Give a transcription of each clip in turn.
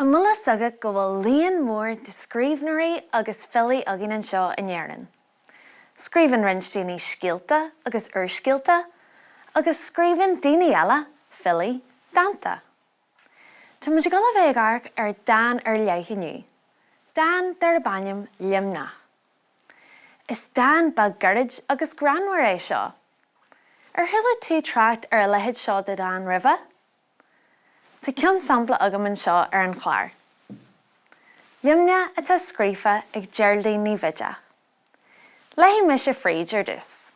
Amula sagad go bhfuil líonmhar de scríbhneoireacht agus fillaí agin an seo in éireann. Scríobhann daoine scialta agus uirscialta, agus scríobhann daoine eile fillaí dananta. Tá muid go bheith arc ar Dan ar leith inniu. Dan dar bainneam limneach. Is Dan ba gurrid agus greannmhar é seo. Ar thuile tú trácht ar a leithead seo de Dan ribhe? Tá ceann sampla agam an seo ar an chláir. Limne atá scríofa ag Geraldine ní bhide. Leihí me sé fríd ar dus.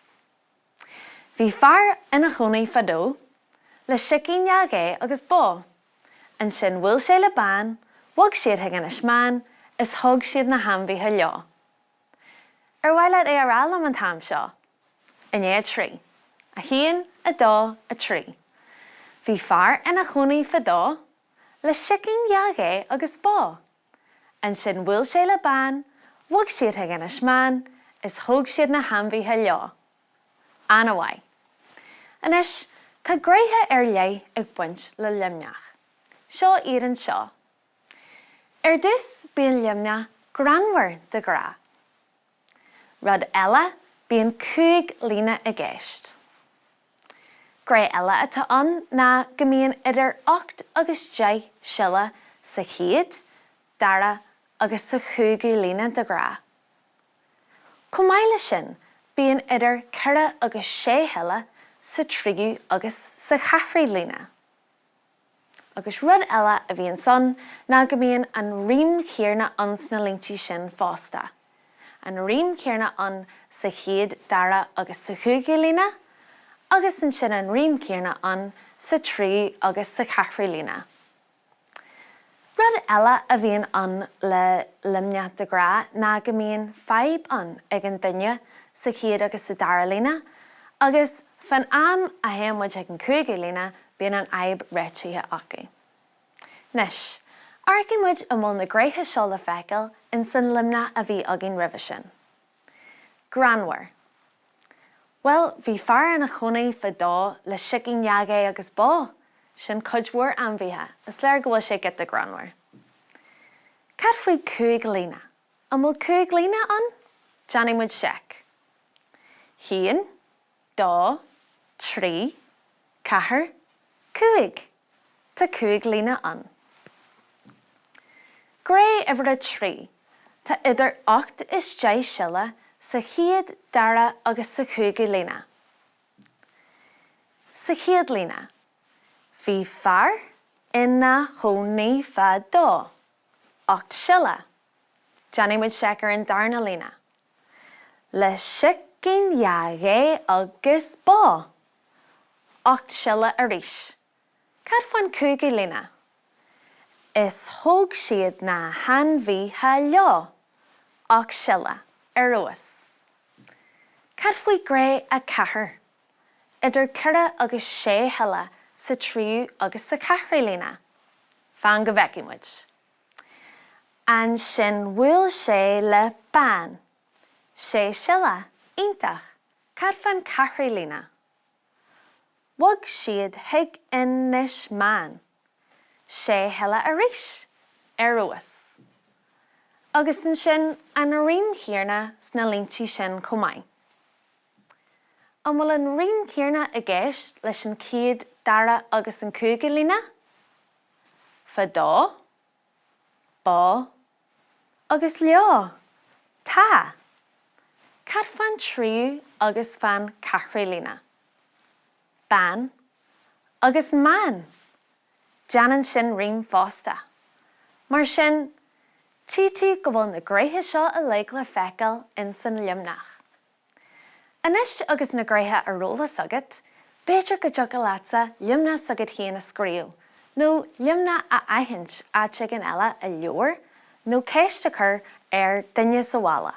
Bhí fearr ina chonaí fadó, le sicín neagé agus bó. An sin bhfuil sé le bán, bhag siad ag an ismeán, is thug siad na hambíthe leo. Ar bhaile é arál am an tam seo. Inné a trí. A híon, a dó, a trí. Bhí fearr ina chonaí fadó, le sicín neagé agus bó. An sin bhfuil sé le bán, bhag siad ag an ismeán, is thug siad na hambíthe leo. Anna bhaid. Anois, tá gréithe ar leith ag buint le limneach. Seo iad an seo. Ar dus bíonn limneach greannmhar de gra. Rud eile bíonn 5 líne a gceist. Gré eile atá an ná go mbíonn idir 8 agus 10 sile sa chéad, dara agus sa 5 líne de gra. Chomh maith sin bíonn idir 4 agus 6 sile sa 3 agus sa 4 líne. Agus rud eile a bhíonn son ná go mbíonn an rím chéarna an sna lingtí sin fásta. An rím chéarna an sa chéad, dara agus sa 5 líne, agus an sin an rím chéarna an sa 3 agus sa 4 líne. Rud eile a bhíonn an le limneach de gra ná go mbíonn 5 an ag an duine sa chéad agus sa dara líne, agus fan am a héanmuid ag an 5 líne bíonn an aib réitithe acu. Nis, arcimid amol na gréithe seo le feiceáil in san limneach a bhí agin ribhe sin. Greannmhar. Well, bhí fearr ina chonaí fadó le sicín neagé agus bó, sin cuidmhór anmhíthe, is léir go bhfuil sé get de greannmhar. Cad faoi 5 líne? Amol 5 líne an? Johnny muid seic. Híon, dó, 3, 4, 5. Tá 5 líne an. Gré ibre a 3. Tá idir 8 is 10 sile sa chéad, dara agus sa 5 líne. Sa chéad líne. Bhí fearr ina chonaí fadó. 8 sile. Johnny muid seic ar an darna líne. Le sicín neagé agus bó. 8 sile arís. Cad faoin 5 líne? Is thug siad na hambíthe leo. 8 sile ar uas. Cad faoi gré a 4? Idir 4 agus 6 sile sa 3 agus sa 4 líne. Fan go bhfeicimid. An sin bhfuil sé le bán. 6 sile, iontach. Cad faoin 4 líne? Bhag siad ag in ismeán. 6 sile arís ar uas. Agus an sin an rím chéarna sna lingtí sin chomh maith. Amol an rím chéarna a gceist leis an chéad, dara agus an 5 líne? Fadó, bó, agus leo. Tá. Cad faoin 3 agus faoin 4 líne? Bán agus man. Janan sin rím fásta. Mar sin, tú go bhfuil na gréithe seo a le le feiceáil in san limneach. Anois agus na gréithe a róla sagad, béidir go deoch go lása limne sagad híana a scríobh, nó limne a aithint áite an eile a leor, nó céiste chur ar duine sa bhála.